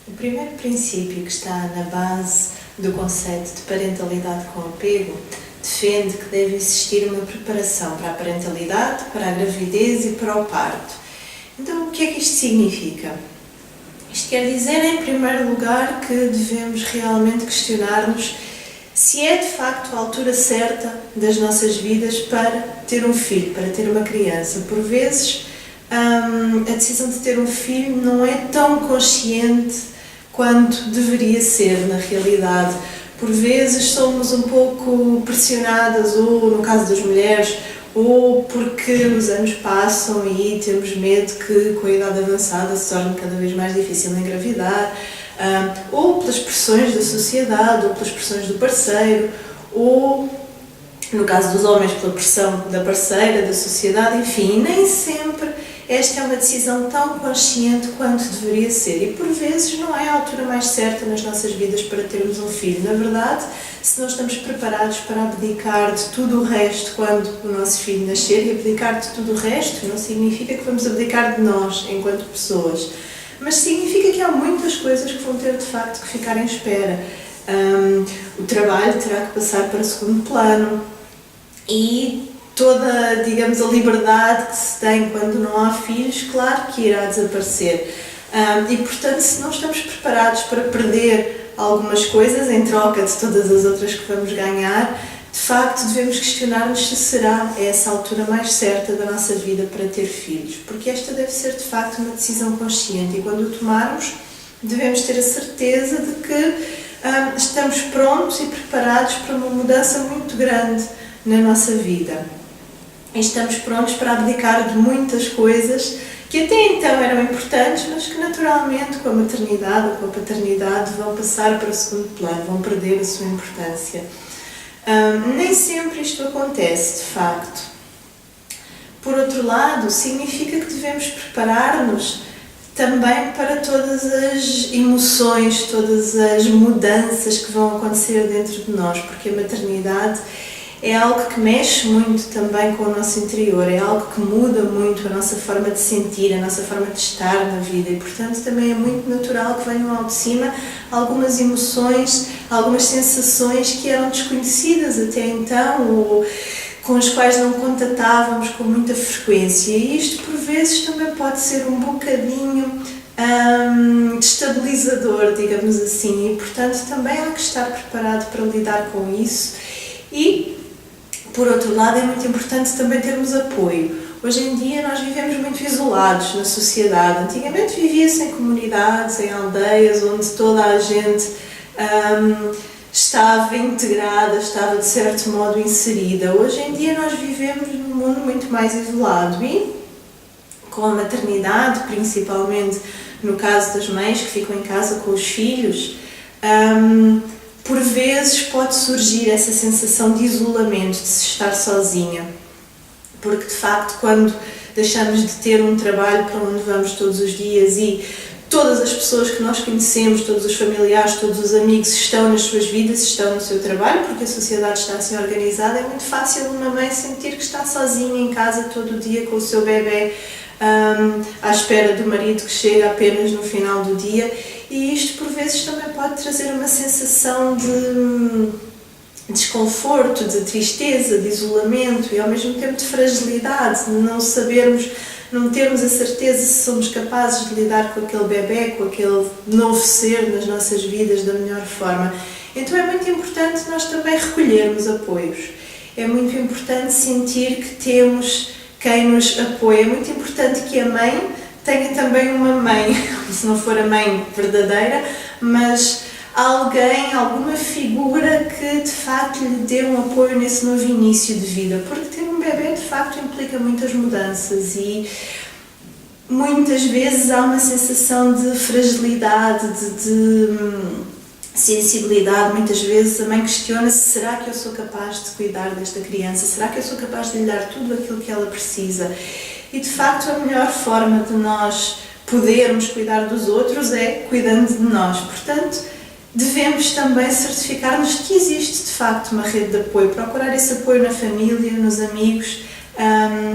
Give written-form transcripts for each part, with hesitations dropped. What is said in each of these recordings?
O primeiro princípio que está na base do conceito de parentalidade com apego defende que deve existir uma preparação para a parentalidade, para a gravidez e para o parto. Então, o que é que isto significa? Isto quer dizer, em primeiro lugar, que devemos realmente questionar-nos se é de facto a altura certa das nossas vidas para ter um filho, para ter uma criança. Por vezes, a decisão de ter um filho não é tão consciente quanto deveria ser na realidade. Por vezes somos um pouco pressionadas, ou no caso das mulheres, ou porque os anos passam e temos medo que com a idade avançada se torne cada vez mais difícil engravidar, ou pelas pressões da sociedade, ou pelas pressões do parceiro, ou no caso dos homens pela pressão da parceira, da sociedade, enfim, nem sempre esta é uma decisão tão consciente quanto deveria ser e por vezes não é a altura mais certa nas nossas vidas para termos um filho. Na verdade, se não estamos preparados para abdicar de tudo o resto quando o nosso filho nascer, e abdicar de tudo o resto não significa que vamos abdicar de nós enquanto pessoas, mas significa que há muitas coisas que vão ter de facto que ficar em espera. O trabalho terá que passar para segundo plano e toda, digamos, a liberdade que se tem quando não há filhos, claro que irá desaparecer. E, portanto, se não estamos preparados para perder algumas coisas em troca de todas as outras que vamos ganhar, de facto devemos questionar-nos se será essa a altura mais certa da nossa vida para ter filhos. Porque esta deve ser, de facto, uma decisão consciente e quando o tomarmos, devemos ter a certeza de que estamos prontos e preparados para uma mudança muito grande na nossa vida. E estamos prontos para abdicar de muitas coisas que até então eram importantes, mas que naturalmente com a maternidade ou com a paternidade vão passar para o segundo plano, vão perder a sua importância. Nem sempre isto acontece, de facto. Por outro lado, significa que devemos preparar-nos também para todas as emoções, todas as mudanças que vão acontecer dentro de nós, porque a maternidade é algo que mexe muito também com o nosso interior, é algo que muda muito a nossa forma de sentir, a nossa forma de estar na vida e, portanto, também é muito natural que venham ao de cima algumas emoções, algumas sensações que eram desconhecidas até então ou com as quais não contatávamos com muita frequência e isto, por vezes, também pode ser um bocadinho destabilizador, digamos assim, e, portanto, também há que estar preparado para lidar com isso e, por outro lado, é muito importante também termos apoio. Hoje em dia nós vivemos muito isolados na sociedade. Antigamente vivia-se em comunidades, em aldeias, onde toda a gente estava integrada, estava de certo modo inserida. Hoje em dia nós vivemos num mundo muito mais isolado e, com a maternidade, principalmente no caso das mães que ficam em casa com os filhos, por vezes pode surgir essa sensação de isolamento, de se estar sozinha, porque de facto quando deixamos de ter um trabalho para onde vamos todos os dias e todas as pessoas que nós conhecemos, todos os familiares, todos os amigos estão nas suas vidas, estão no seu trabalho, porque a sociedade está assim organizada, é muito fácil uma mãe sentir que está sozinha em casa todo o dia com o seu bebê, à espera do marido que chega apenas no final do dia. E isto por vezes também pode trazer uma sensação de desconforto, de tristeza, de isolamento e ao mesmo tempo de fragilidade, de não sabermos, não termos a certeza se somos capazes de lidar com aquele bebê, com aquele novo ser nas nossas vidas da melhor forma. Então é muito importante nós também recolhermos apoios. É muito importante sentir que temos quem nos apoia. É muito importante que a mãe tenha também uma mãe, se não for a mãe verdadeira, mas alguém, alguma figura que de facto lhe dê um apoio nesse novo início de vida, porque ter um bebê de facto implica muitas mudanças e muitas vezes há uma sensação de fragilidade, de sensibilidade. Muitas vezes a mãe questiona-se: será que eu sou capaz de cuidar desta criança? Será que eu sou capaz de lhe dar tudo aquilo que ela precisa? E de facto a melhor forma de nós podermos cuidar dos outros é cuidando de nós. Portanto, devemos também certificar-nos que existe de facto uma rede de apoio, procurar esse apoio na família, nos amigos,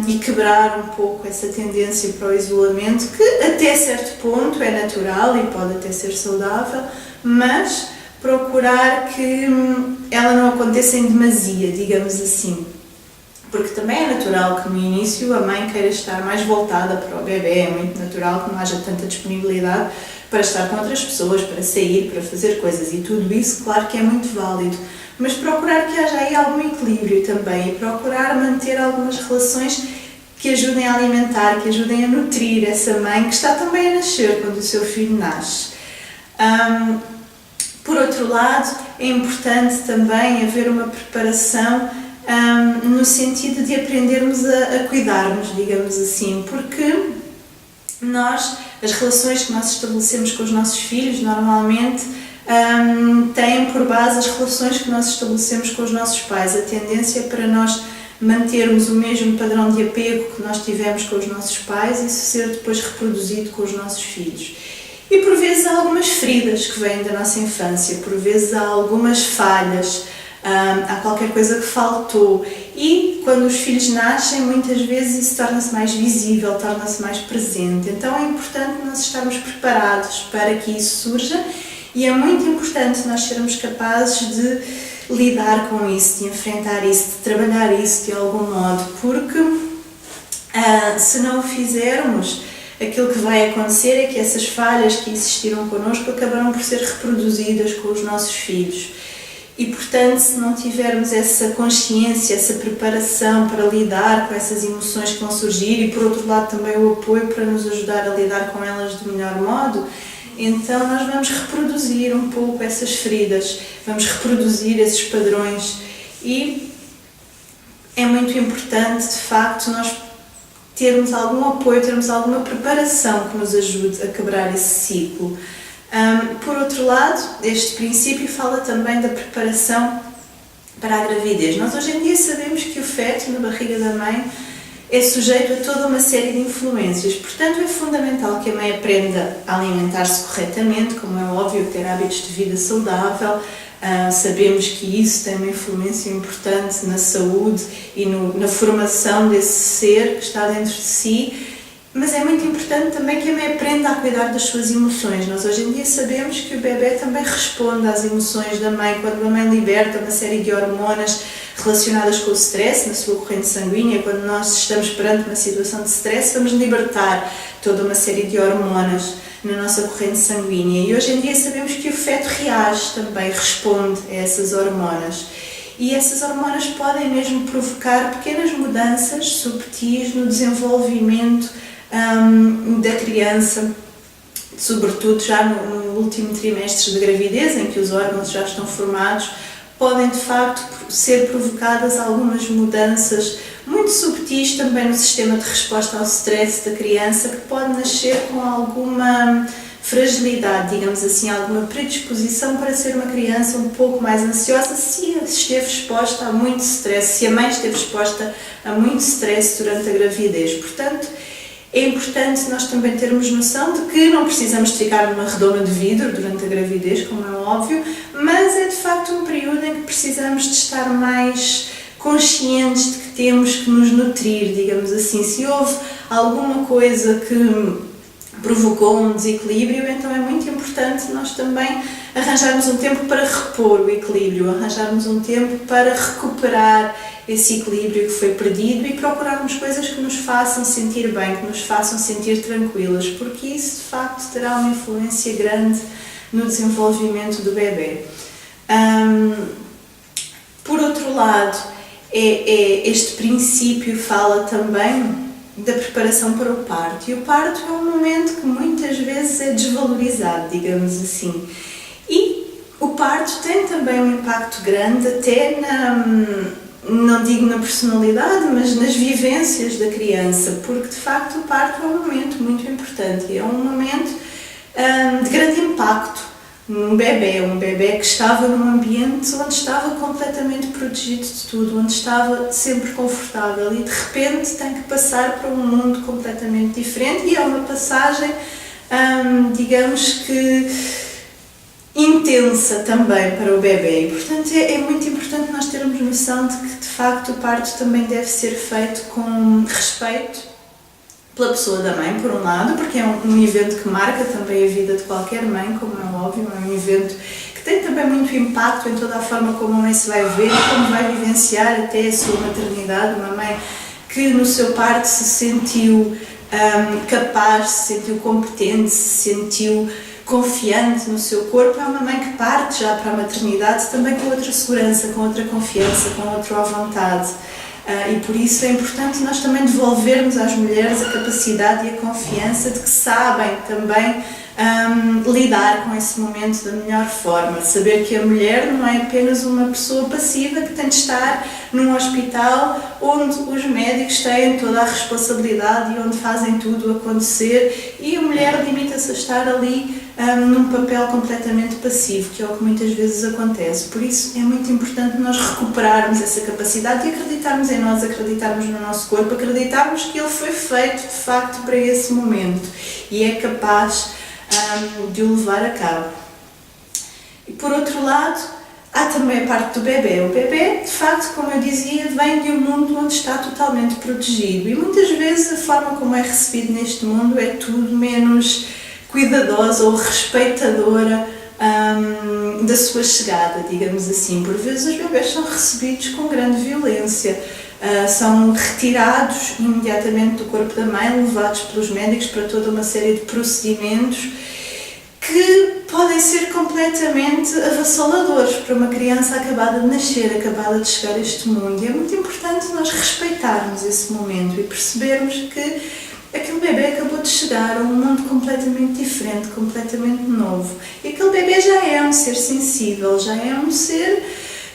e quebrar um pouco essa tendência para o isolamento, que até certo ponto é natural e pode até ser saudável, mas procurar que ela não aconteça em demasia, digamos assim. Porque também é natural que no início a mãe queira estar mais voltada para o bebê, é muito natural que não haja tanta disponibilidade para estar com outras pessoas, para sair, para fazer coisas, e tudo isso, claro que é muito válido. Mas procurar que haja aí algum equilíbrio também e procurar manter algumas relações que ajudem a alimentar, que ajudem a nutrir essa mãe que está também a nascer quando o seu filho nasce. Por outro lado, é importante também haver uma preparação no sentido de aprendermos a cuidarmos, digamos assim, porque as relações que nós estabelecemos com os nossos filhos normalmente têm por base as relações que nós estabelecemos com os nossos pais. A tendência para nós mantermos o mesmo padrão de apego que nós tivemos com os nossos pais e isso ser depois reproduzido com os nossos filhos. E por vezes há algumas feridas que vêm da nossa infância, por vezes há algumas falhas, há qualquer coisa que faltou. E quando os filhos nascem, muitas vezes isso torna-se mais visível, torna-se mais presente. Então é importante nós estarmos preparados para que isso surja e é muito importante nós sermos capazes de lidar com isso, de enfrentar isso, de trabalhar isso de algum modo, porque se não o fizermos, aquilo que vai acontecer é que essas falhas que existiram connosco acabarão por ser reproduzidas com os nossos filhos. E, portanto, se não tivermos essa consciência, essa preparação para lidar com essas emoções que vão surgir e, por outro lado, também o apoio para nos ajudar a lidar com elas do melhor modo, então nós vamos reproduzir um pouco essas feridas, vamos reproduzir esses padrões e é muito importante, de facto, nós termos algum apoio, termos alguma preparação que nos ajude a quebrar esse ciclo. Por outro lado, este princípio fala também da preparação para a gravidez. Nós hoje em dia sabemos que o feto na barriga da mãe é sujeito a toda uma série de influências, portanto é fundamental que a mãe aprenda a alimentar-se corretamente, como é óbvio, ter hábitos de vida saudável. Sabemos que isso tem uma influência importante na saúde e na formação desse ser que está dentro de si, mas é muito importante também que a mãe aprenda a cuidar das suas emoções. Nós hoje em dia sabemos que o bebê também responde às emoções da mãe quando a mãe liberta uma série de hormonas relacionadas com o stress na sua corrente sanguínea. Quando nós estamos perante uma situação de stress, vamos libertar toda uma série de hormonas na nossa corrente sanguínea. E hoje em dia sabemos que o feto reage também, responde a essas hormonas. E essas hormonas podem mesmo provocar pequenas mudanças subtis no desenvolvimento da criança, sobretudo já no último trimestre de gravidez, em que os órgãos já estão formados, podem de facto ser provocadas algumas mudanças muito subtis também no sistema de resposta ao stress da criança, que pode nascer com alguma fragilidade, digamos assim, alguma predisposição para ser uma criança um pouco mais ansiosa se esteve exposta a muito stress, se a mãe esteve exposta a muito stress durante a gravidez. Portanto, é importante nós também termos noção de que não precisamos de ficar numa redoma de vidro durante a gravidez, como é óbvio, mas é de facto um período em que precisamos de estar mais conscientes de que temos que nos nutrir, digamos assim. Se houve alguma coisa que provocou um desequilíbrio, então é muito importante nós também arranjarmos um tempo para repor o equilíbrio, arranjarmos um tempo para recuperar esse equilíbrio que foi perdido e procurarmos coisas que nos façam sentir bem, que nos façam sentir tranquilas, porque isso de facto terá uma influência grande no desenvolvimento do bebê. Por outro lado, este princípio fala também da preparação para o parto, e o parto é um momento que muitas vezes é desvalorizado, digamos assim, e o parto tem também um impacto grande até não digo na personalidade, mas nas vivências da criança, porque de facto o parto é um momento muito importante, é um momento de grande impacto num bebê, um bebê que estava num ambiente onde estava completamente protegido de tudo, onde estava sempre confortável e de repente tem que passar para um mundo completamente diferente, e é uma passagem, digamos que intensa também para o bebê, e portanto é muito importante nós termos noção de que de facto o parto também deve ser feito com respeito pela pessoa da mãe, por um lado, porque é um evento que marca também a vida de qualquer mãe, como é óbvio, é um evento que tem também muito impacto em toda a forma como a mãe se vai ver e como vai vivenciar até a sua maternidade. Uma mãe que no seu parto se sentiu capaz, se sentiu competente, se sentiu confiante no seu corpo, é uma mãe que parte já para a maternidade também com outra segurança, com outra confiança, com outra à vontade. E por isso é importante nós também devolvermos às mulheres a capacidade e a confiança de que sabem também lidar com esse momento da melhor forma. Saber que a mulher não é apenas uma pessoa passiva que tem de estar num hospital onde os médicos têm toda a responsabilidade e onde fazem tudo acontecer, e a mulher limita-se a estar ali num papel completamente passivo, que é o que muitas vezes acontece. Por isso é muito importante nós recuperarmos essa capacidade e acreditarmos em nós, acreditarmos no nosso corpo, acreditarmos que ele foi feito de facto para esse momento e é capaz de o levar a cabo. E por outro lado, há também a parte do bebê. O bebê, de facto, como eu dizia, vem de um mundo onde está totalmente protegido, e muitas vezes a forma como é recebido neste mundo é tudo menos cuidadosa ou respeitadora da sua chegada, digamos assim. Por vezes os bebés são recebidos com grande violência, são retirados imediatamente do corpo da mãe, levados pelos médicos para toda uma série de procedimentos que podem ser completamente avassaladores para uma criança acabada de nascer, acabada de chegar a este mundo. E é muito importante nós respeitarmos esse momento e percebermos que aquele bebê acabou de chegar a um mundo completamente diferente, completamente novo. E aquele bebê já é um ser sensível, já é um ser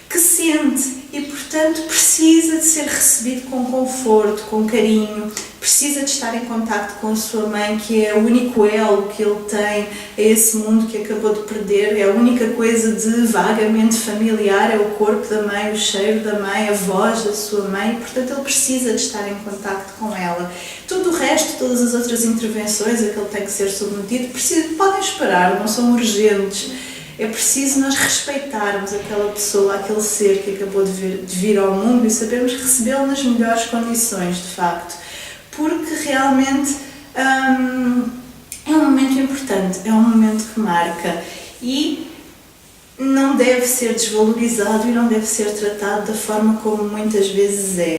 que sente e, portanto, precisa de ser recebido com conforto, com carinho, precisa de estar em contacto com a sua mãe, que é o único elo que ele tem a esse mundo que acabou de perder, é a única coisa de vagamente familiar, é o corpo da mãe, o cheiro da mãe, a voz da sua mãe, e, portanto, ele precisa de estar em contacto com ela. Tudo o resto, todas as outras intervenções a que ele tem que ser submetido, podem esperar, não são urgentes. É preciso nós respeitarmos aquela pessoa, aquele ser que acabou de vir ao mundo e sabermos recebê-lo nas melhores condições, de facto. Porque realmente é um momento importante, é um momento que marca e não deve ser desvalorizado e não deve ser tratado da forma como muitas vezes é.